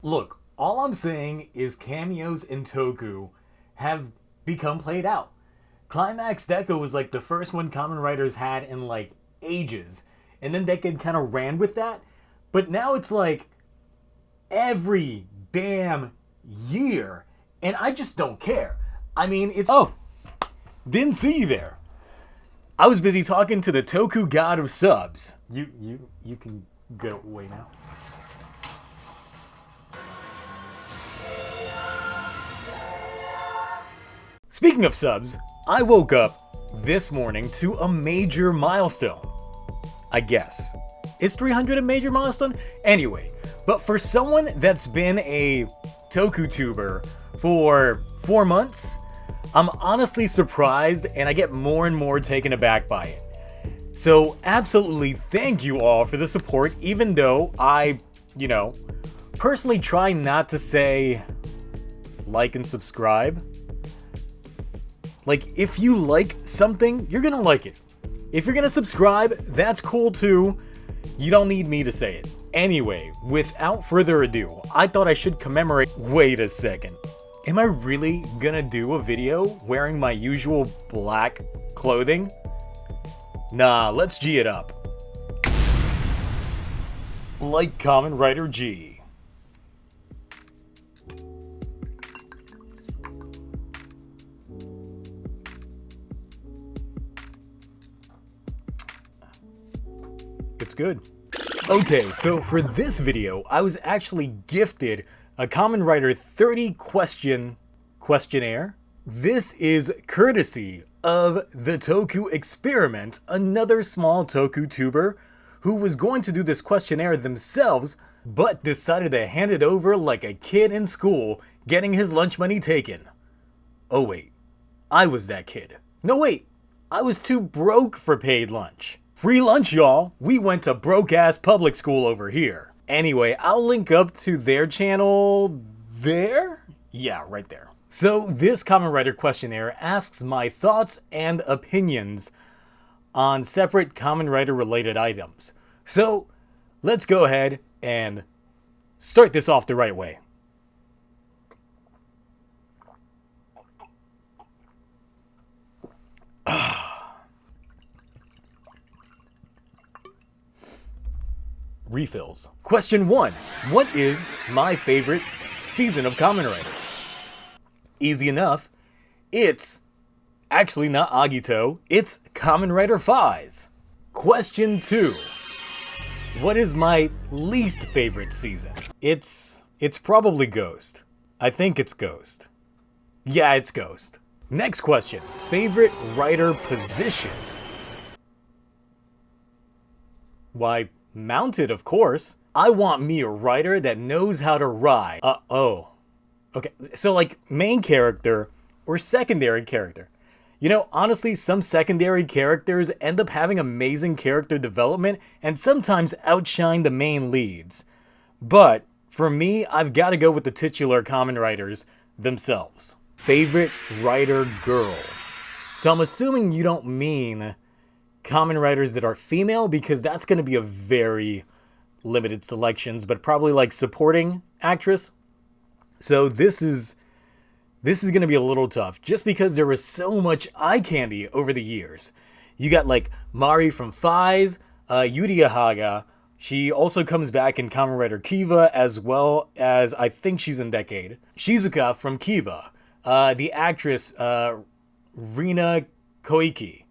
Look, all I'm saying is cameos in Toku have become played out. Climax Deco was like the first one Kamen Riders had in like ages. And then Decken kind of ran with that. But now it's like every damn year. And I just don't care. I mean, it's... Oh, didn't see you there. I was busy talking to the Toku god of subs. You can go away now. Speaking of subs, I woke up this morning to a major milestone. I guess. Is 300 a major milestone? Anyway, but for someone that's been a Toku tuber for 4 months, I'm honestly surprised and I get more and more taken aback by it. So absolutely thank you all for the support, even though I, personally try not to say like and subscribe. Like, if you like something, you're gonna like it. If you're gonna subscribe, that's cool too. You don't need me to say it. Anyway, without further ado, I thought I should commemorate... Wait a second. Am I really gonna do a video wearing my usual black clothing? Nah, let's G it up. Like Kamen Rider G. It's good. Okay, so for this video, I was actually gifted a Kamen Rider 30 questionnaire. This is courtesy of the Toku Experiment, another small Toku tuber who was going to do this questionnaire themselves, but decided to hand it over like a kid in school getting his lunch money taken. Oh wait, I was that kid. No wait, I was too broke for paid lunch. Free lunch, y'all. We went to broke-ass public school over here. Anyway, I'll link up to their channel there? Yeah, right there. So this Kamen Rider Questionnaire asks my thoughts and opinions on separate Kamen Rider related items. So let's go ahead and start this off the right way. Refills. Question 1. What is my favorite season of Kamen Rider? Easy enough. It's actually not Agito. It's Kamen Rider Phase. Question 2. What is my least favorite season? It's probably Ghost. I think it's Ghost. Yeah, it's Ghost. Next question. Favorite rider position? Why, mounted, of course. I want me a rider that knows how to ride. Okay, so like main character or secondary character. Honestly, some secondary characters end up having amazing character development and sometimes outshine the main leads. But for me, I've got to go with the titular Kamen Riders themselves. Favorite rider girl. So I'm assuming you don't mean Kamen Riders that are female, because that's going to be a very limited selections, but probably like supporting actress. So this is going to be a little tough, just because there was so much eye candy over the years. You got like Mari from Phase, Yuria Haga. She also comes back in Kamen Rider Kiva, as well as I think she's in Decade. Shizuka from Kiva. The actress Rina Koike.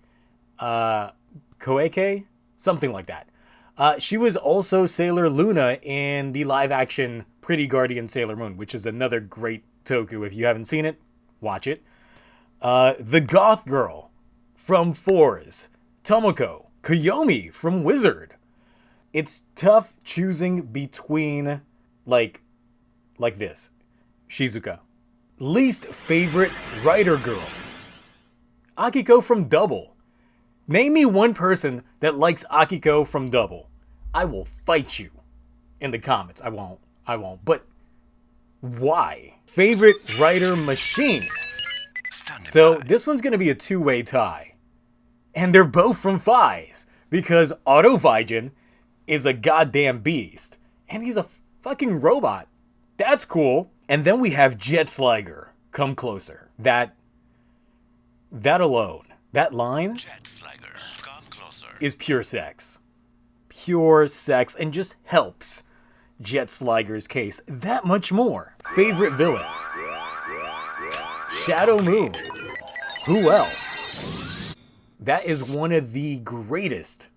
Koike? Something like that. She was also Sailor Luna in the live-action Pretty Guardian Sailor Moon, which is another great Toku. If you haven't seen it, watch it. The Goth Girl from Fours. Tomoko. Koyomi from Wizard. It's tough choosing between, like this. Shizuka. Least favorite rider girl. Akiko from Double. Name me one person that likes Akiko from Double. I will fight you in the comments. I won't. But why? Favorite rider machine. So this one's going to be a two-way tie. And they're both from Phase. Because Auto Vigen is a goddamn beast. And he's a fucking robot. That's cool. And then we have Jet Sliger, Come Closer. That alone, that line Jet Sliger, come closer. is pure sex. Pure sex, and just helps Jet Sliger's case that much more. Favorite villain? Shadow Moon. Who else? That is one of the greatest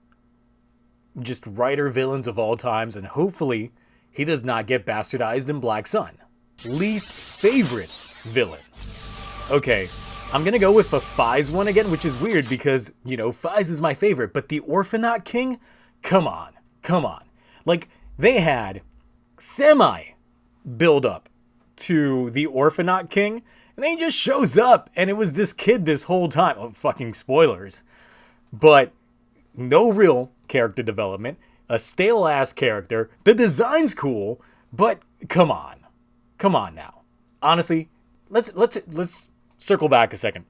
just writer villains of all times, and hopefully he does not get bastardized in Black Sun. Least favorite villain. Okay, I'm gonna go with the Fies one again, which is weird because, you know, Fies is my favorite, but the Orphanot King? Come on. Like, they had semi-build up to the Orphanot King, and then he just shows up, and it was this kid this whole time. Oh, fucking spoilers. But no real character development, a stale-ass character. The design's cool, but come on now. Honestly, let's circle back a second.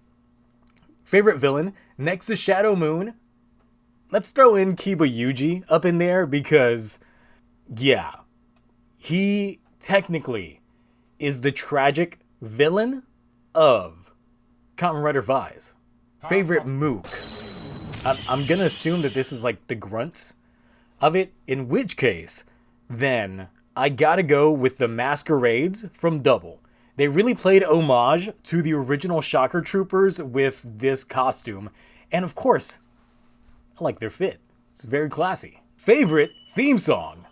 Favorite villain next to Shadow Moon. Let's throw in Kiba Yuji up in there because, yeah, he technically is the tragic villain of Kamen Rider Vise. Favorite Mook. I'm gonna assume that this is like the grunts of it, in which case, then I gotta go with the Masquerades from Double. They really played homage to the original Shocker Troopers with this costume, and of course, I like their fit. It's very classy. Favorite theme song?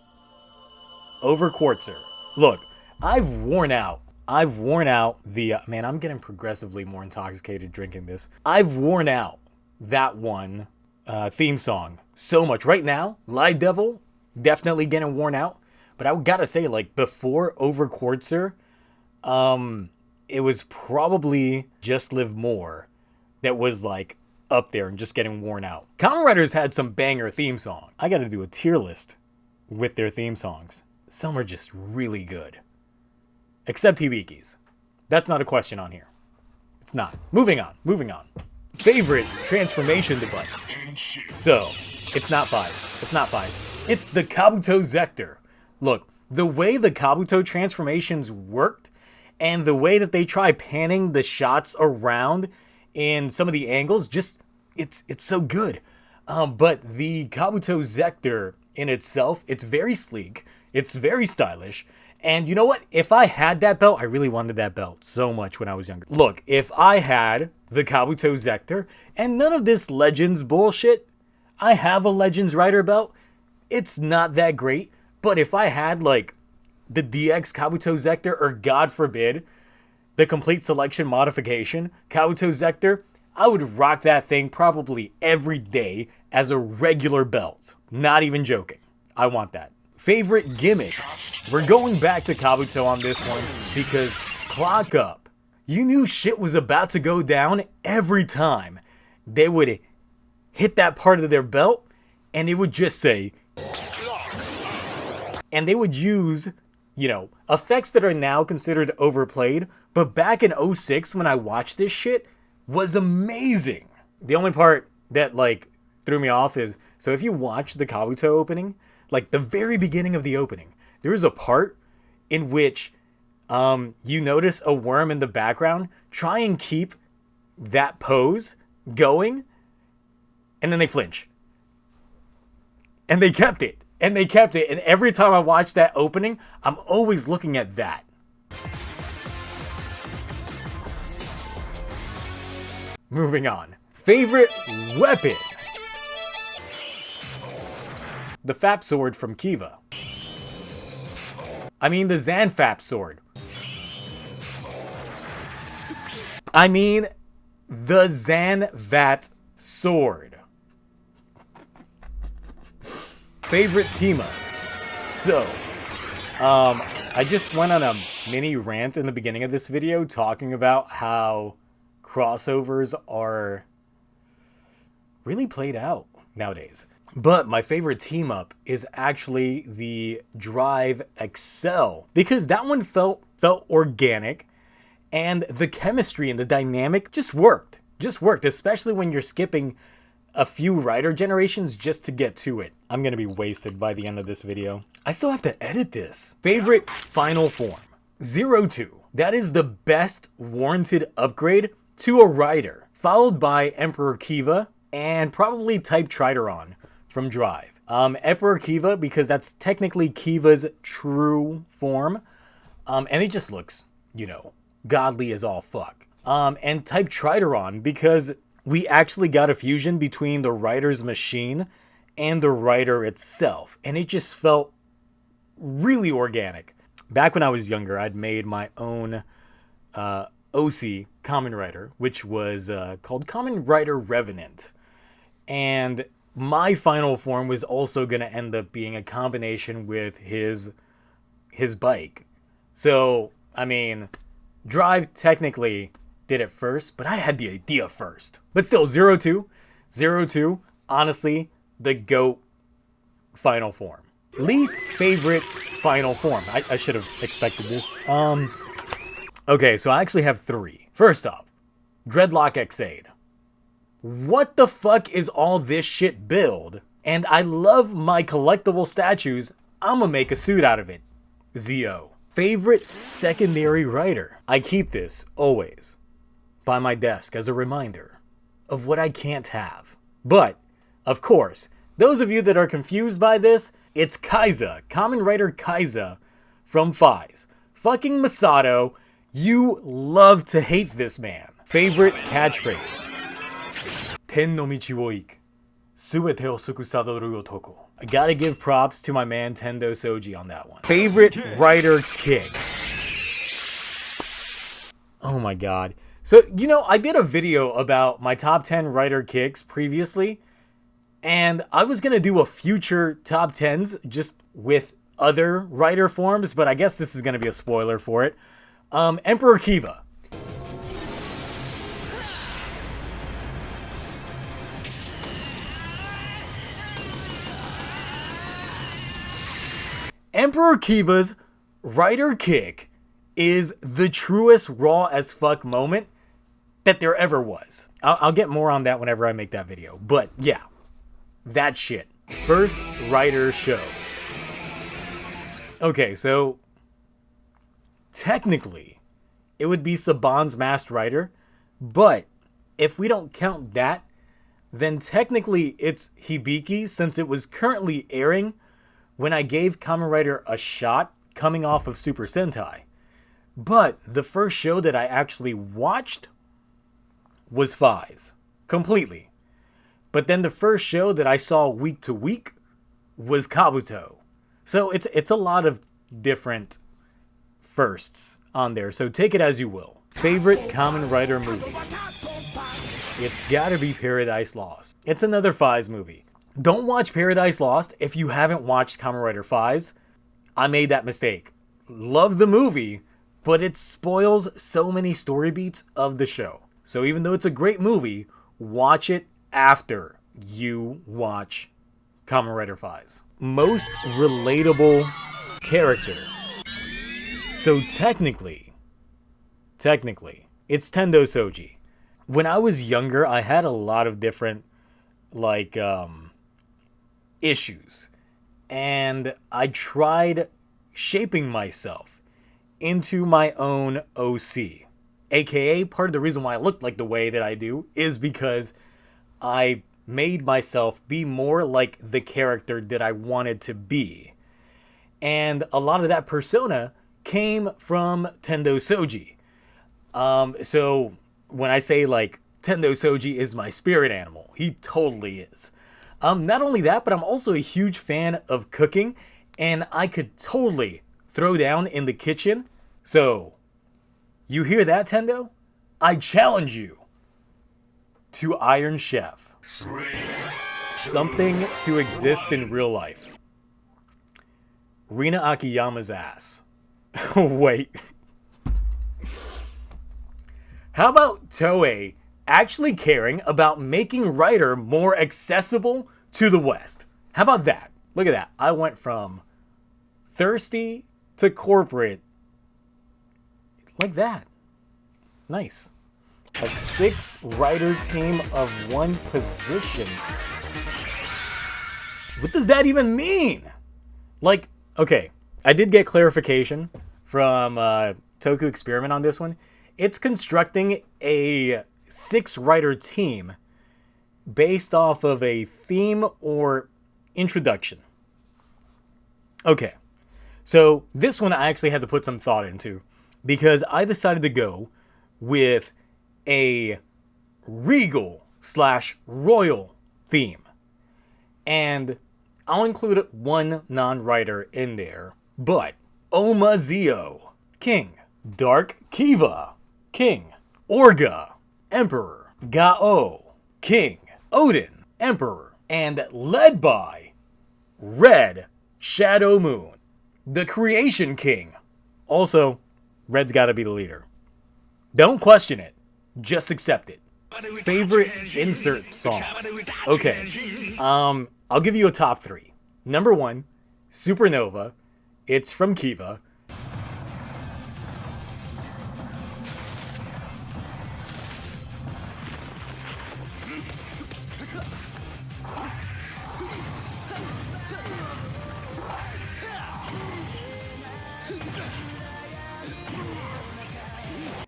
Over Quartzer. Look, I've worn out the... man, I'm getting progressively more intoxicated drinking this. I've worn out that one theme song so much. Right now, Light Devil, definitely getting worn out. But I gotta say, like, before Over Quartzer, it was probably Just Live More that was, like, up there and just getting worn out. Kamen Riders had some banger theme song. I gotta do a tier list with their theme songs. Some are just really good. Except Hibiki's. That's not a question on here. It's not. Moving on. Favorite transformation device? So, it's not Fies. It's the Kabuto Zector. Look, the way the Kabuto transformations worked, and the way that they try panning the shots around in some of the angles, just, it's so good. But the Kabuto Zector in itself, it's very sleek, it's very stylish, and you know what? If I had that belt, I really wanted that belt so much when I was younger. Look, if I had the Kabuto Zector, and none of this Legends bullshit, I have a Legends Rider belt, it's not that great, but if I had, like, the DX Kabuto Zector, or God forbid, the Complete Selection Modification Kabuto Zector, I would rock that thing probably every day as a regular belt. Not even joking. I want that. Favorite gimmick? We're going back to Kabuto on this one because clock up. You knew shit was about to go down every time they would hit that part of their belt, and it would just say, and they would use, you know, effects that are now considered overplayed, but back in 06 when I watched this shit was amazing. The only part that, like, threw me off is, so if you watch the Kabuto opening, like the very beginning of the opening, there is a part in which you notice a worm in the background try and keep that pose going, and then they flinch. And they kept it. And every time I watch that opening, I'm always looking at that. Moving on. Favorite weapon? The Fap Sword from Kiva. I mean the Zanfap Sword. I mean the Zanvat Sword. Favorite team-up? So, I just went on a mini rant in the beginning of this video talking about how crossovers are really played out nowadays. But my favorite team-up is actually the Drive Excel, because that one felt organic, and the chemistry and the dynamic just worked, especially when you're skipping a few rider generations just to get to it. I'm gonna be wasted by the end of this video. I still have to edit this. Favorite final form? 02. That is the best warranted upgrade to a rider, followed by Emperor Kiva and probably Type Trideron from Drive. Emperor Kiva, because that's technically Kiva's true form, and it just looks, godly as all fuck. And Type Trideron, because we actually got a fusion between the rider's machine and the rider itself, and it just felt really organic. Back when I was younger, I'd made my own OC Kamen Rider, which was called Kamen Rider Revenant. And my final form was also going to end up being a combination with his bike. So, I mean, Drive technically did it first, but I had the idea first. But still, 02, honestly, the GOAT final form. Least favorite final form. I should have expected this. Okay, so I actually have 3. First off, Dreadlock Xaid. What the fuck is all this shit build? And I love my collectible statues. I'ma make a suit out of it. Zio. Favorite secondary rider. I keep this, always, by my desk as a reminder of what I can't have. But, of course, those of you that are confused by this, it's Kaiza, Kamen Rider Kaiza from Fies. Fucking Masato, you love to hate this man. Favorite catchphrase. Ten no michi wo iku. Suete o sukusadoru otoko. I gotta give props to my man Tendo Soji on that one. Favorite rider kick. Oh my god. So, I did a video about my top 10 rider kicks previously, and I was going to do a future top 10s just with other rider forms, but I guess this is going to be a spoiler for it. Emperor Kiva. Emperor Kiva's rider kick is the truest raw as fuck moment that there ever was. I'll get more on that whenever I make that video. But yeah, that shit. First rider show. Okay, so technically it would be Saban's Masked Rider, but if we don't count that, then technically it's Hibiki, since it was currently airing when I gave Kamen Rider a shot coming off of Super Sentai. But the first show that I actually watched was Fies. Completely. But then the first show that I saw week to week was Kabuto. So it's a lot of different firsts on there. So take it as you will. Favorite Kamen Rider movie? It's gotta be Paradise Lost. It's another Fies movie. Don't watch Paradise Lost if you haven't watched Kamen Rider Fies. I made that mistake. Love the movie, but it spoils so many story beats of the show. So even though it's a great movie, watch it after you watch Kamen Rider Fies. Most relatable character. So technically, it's Tendo Soji. When I was younger, I had a lot of different, issues. And I tried shaping myself into my own OC. AKA, part of the reason why I looked like the way that I do is because I made myself be more like the character that I wanted to be. And a lot of that persona came from Tendo Soji. So when I say Tendo Soji is my spirit animal, he totally is. Not only that, but I'm also a huge fan of cooking, and I could totally throw down in the kitchen. So, you hear that, Tendo? I challenge you to Iron Chef. Something to exist in real life. Rina Akiyama's ass. Wait. How about Toei actually caring about making Rider more accessible to the West? How about that? Look at that. I went from thirsty to corporate like that. Nice. A 6-rider team of 1 position. What does that even mean? Okay, I did get clarification from Toku Experiment on this one. It's constructing a 6-writer team based off of a theme or introduction. Okay, so this one I actually had to put some thought into because I decided to go with a regal / royal theme. And I'll include one non-writer in there, but Omazeo, King. Dark Kiva, King. Orga, Emperor. Gao, King. Odin, Emperor. And led by Red Shadow Moon, the Creation King. Also, Red's gotta be the leader. Don't question it, just accept it. Favorite insert song. Okay, I'll give you a top 3. Number 1, Supernova. It's from Kiva.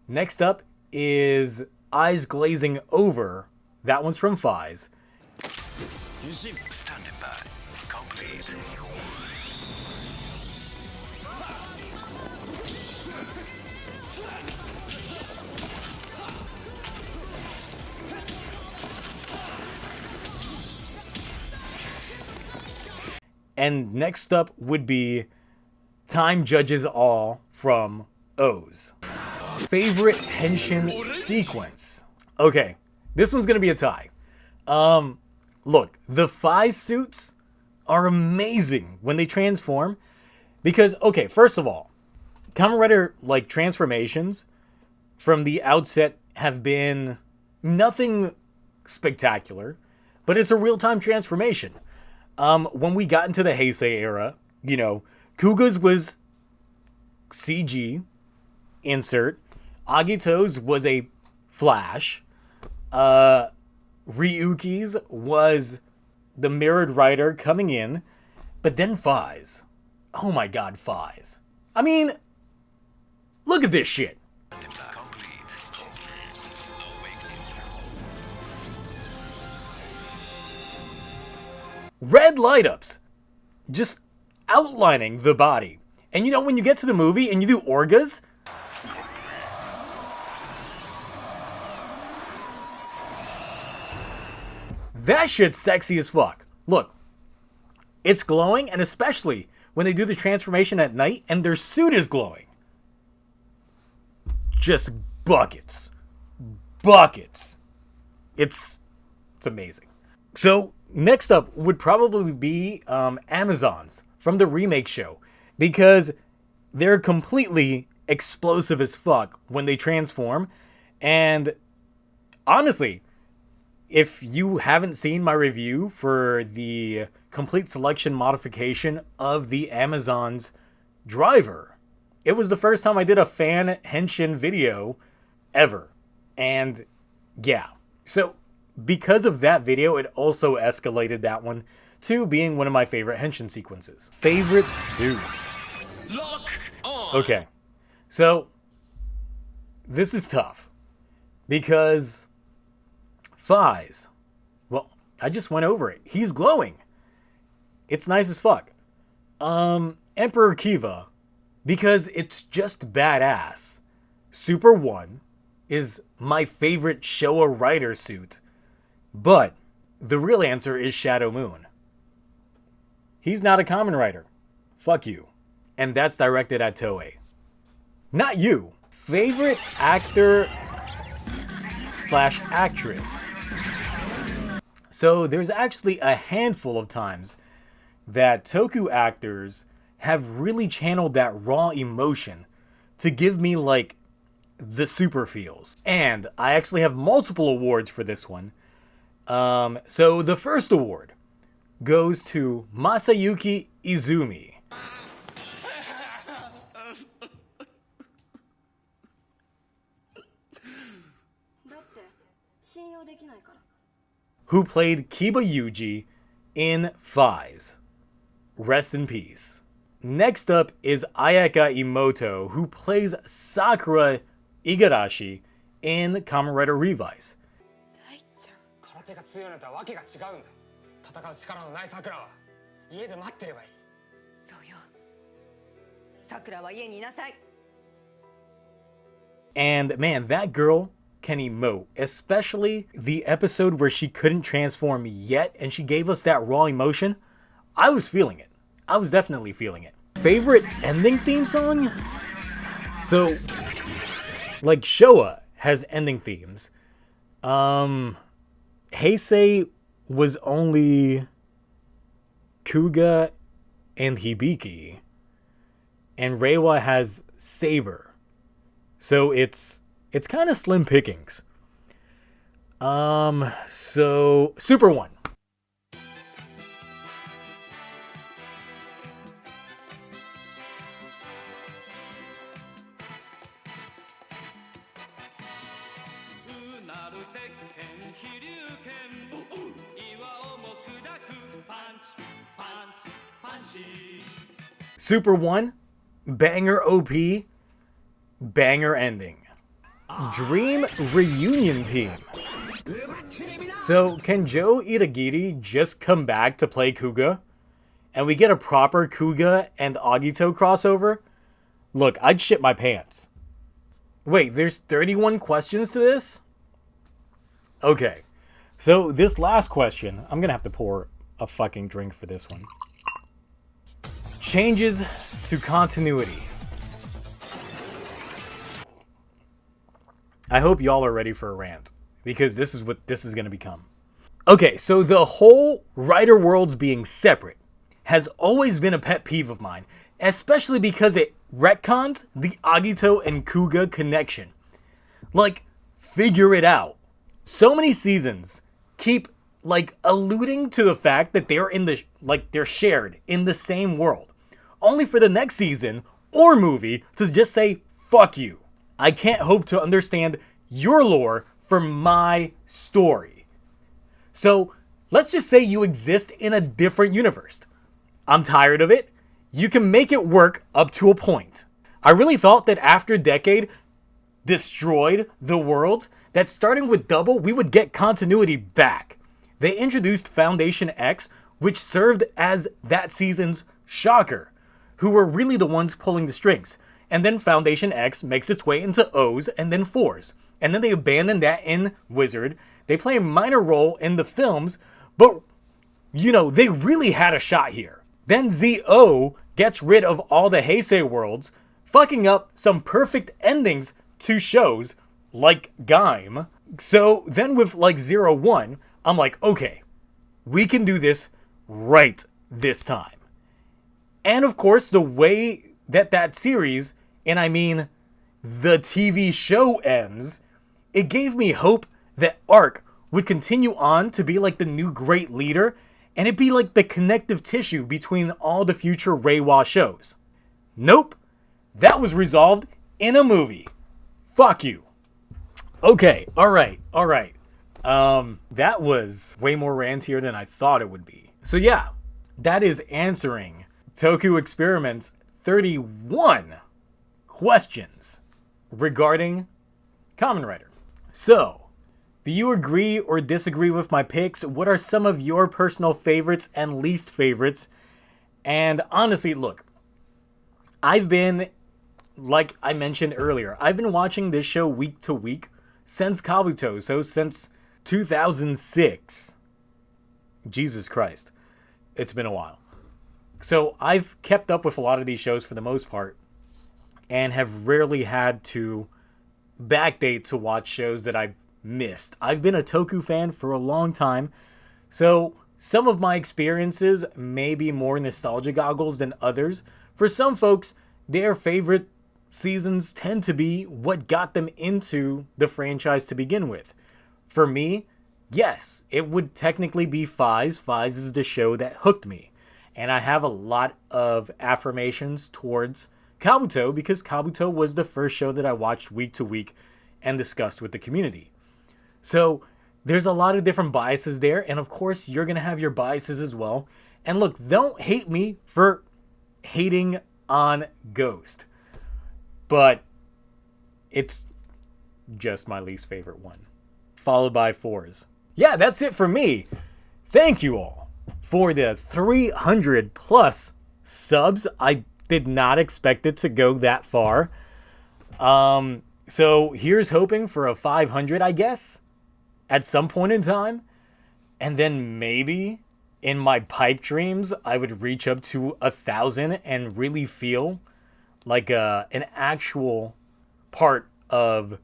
Next up is Eyes Glazing Over. That one's from Fies. Standing by. Complete. And next up would be Time Judges All from O's. Favorite Henshin sequence. Okay, this one's gonna be a tie. Look, the Fies suits are amazing when they transform because, okay, first of all, Kamen Rider like transformations from the outset have been nothing spectacular, but it's a real-time transformation. When we got into the Heisei era, you know, Kuga's was CG, insert. Agito's was a flash. Ryuki's was the mirrored rider coming in. But then Fies. Oh my god, Fies. I mean, look at this shit. Red light-ups. Just outlining the body. And you know, when you get to the movie and you do Orgas, that shit's sexy as fuck. Look, it's glowing, and especially when they do the transformation at night and their suit is glowing. Just buckets. Buckets. It's amazing. So, next up would probably be Amazons from the remake show, because they're completely explosive as fuck when they transform. And honestly, if you haven't seen my review for the complete selection modification of the Amazons driver, it was the first time I did a fan Henshin video ever. And yeah, so because of that video, it also escalated that one to being one of my favorite Henshin sequences. Favorite suits. Lock on. Okay, so this is tough because Fies, well, I just went over it. He's glowing. It's nice as fuck. Emperor Kiva, because it's just badass. Super 1 is my favorite Showa Rider suit, but the real answer is Shadow Moon. He's not a Kamen Rider. Fuck you. And that's directed at Toei. Not you. Favorite actor / actress. So there's actually a handful of times that Toku actors have really channeled that raw emotion to give me like the super feels. And I actually have multiple awards for this one. So the first award goes to Masayuki Izumi. Who played Kiba Yuji in Fies. Rest in peace. Next up is Ayaka Imoto, who plays Sakura Igarashi in Kamen Rider Revise. 空手が強いのとはわけが違うんだ。戦う力のない桜は家で待ってればいい。そうよ。桜は家にいなさい。 And man, that girl can emote, especially the episode where she couldn't transform yet and she gave us that raw emotion. I was feeling it. I was definitely feeling it. Favorite ending theme song? So, like Showa has ending themes. Heisei was only Kuga and Hibiki. And Reiwa has Saber. So it's kind of slim pickings. So Super 1. Super 1, banger OP, banger ending. Dream Reunion Team. So, can Joe Itagiri just come back to play Kuga? And we get a proper Kuga and Agito crossover? Look, I'd shit my pants. Wait, there's 31 questions to this? Okay. So, this last question, I'm gonna have to pour a fucking drink for this one. Changes to continuity. I hope y'all are ready for a rant, because this is what this is going to become. Okay, so the whole Rider worlds being separate has always been a pet peeve of mine, especially because it retcons the Agito and Kuga connection. Like, figure it out. So many seasons keep, like, alluding to the fact that they're in the, like, they're shared in the same world. Only for the next season or movie to just say, fuck you. I can't hope to understand your lore for my story. So, let's just say you exist in a different universe. I'm tired of it. You can make it work up to a point. I really thought that after Decade destroyed the world, that starting with Double, we would get continuity back. They introduced Foundation X, which served as that season's shocker, who were really the ones pulling the strings. And then Foundation X makes its way into O's and then 4's. And then they abandon that in Wizard. They play a minor role in the films, but, you know, they really had a shot here. Then ZO gets rid of all the Heisei worlds, fucking up some perfect endings to shows like Gaim. So then with like 01, I'm like, okay, we can do this right this time. And of course, the way that series, and I mean the TV show ends, it gave me hope that Arc would continue on to be like the new great leader, and it'd be like the connective tissue between all the future Reiwa shows. Nope. That was resolved in a movie. Fuck you. Okay, alright. That was way more rantier than I thought it would be. So yeah, that is answering Toku Experiments 31 questions regarding Kamen Rider. So, do you agree or disagree with my picks? What are some of your personal favorites and least favorites? And honestly, look, I've been, like I mentioned earlier, I've been watching this show week to week since Kabuto, so since 2006. Jesus Christ. It's been a while. So I've kept up with a lot of these shows for the most part and have rarely had to backdate to watch shows that I've missed. I've been a Toku fan for a long time, so some of my experiences may be more nostalgia goggles than others. For some folks, their favorite seasons tend to be what got them into the franchise to begin with. For me, yes, it would technically be Fies. Fies is the show that hooked me. And I have a lot of affirmations towards Kabuto because Kabuto was the first show that I watched week to week and discussed with the community. So there's a lot of different biases there. And of course, you're going to have your biases as well. And look, don't hate me for hating on Ghost, but it's just my least favorite one, followed by Fours. Yeah, that's it for me. Thank you all for the 300 plus subs. I did not expect it to go that far. So here's hoping for a 500, I guess, at some point in time. And then maybe in my pipe dreams, I would reach up to 1,000 and really feel like an actual part of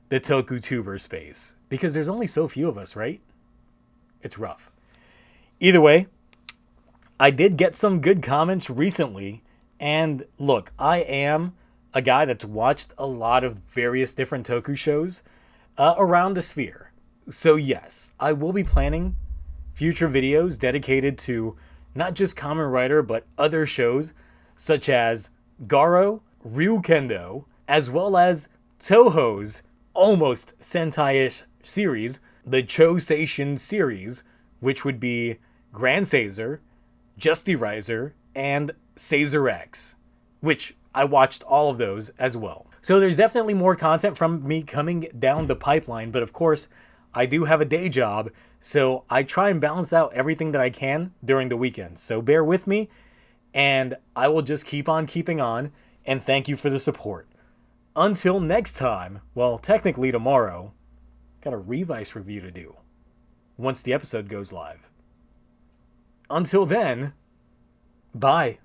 the Toku tuber space. Because there's only so few of us, right? It's rough. Either way, I did get some good comments recently. And look, I am a guy that's watched a lot of various different Toku shows around the sphere. So yes, I will be planning future videos dedicated to not just Kamen Rider, but other shows such as Garo, Ryukendo, as well as Toho's almost Sentai-ish series, the Cho-Seishin series, which would be Grand Caesar, Justy Riser, and Caesar X, which I watched all of those as well. So there's definitely more content from me coming down the pipeline, but of course, I do have a day job, so I try and balance out everything that I can during the weekends. So bear with me, and I will just keep on keeping on, and thank you for the support. Until next time, well, technically tomorrow, got a Revice review to do once the episode goes live. Until then, bye.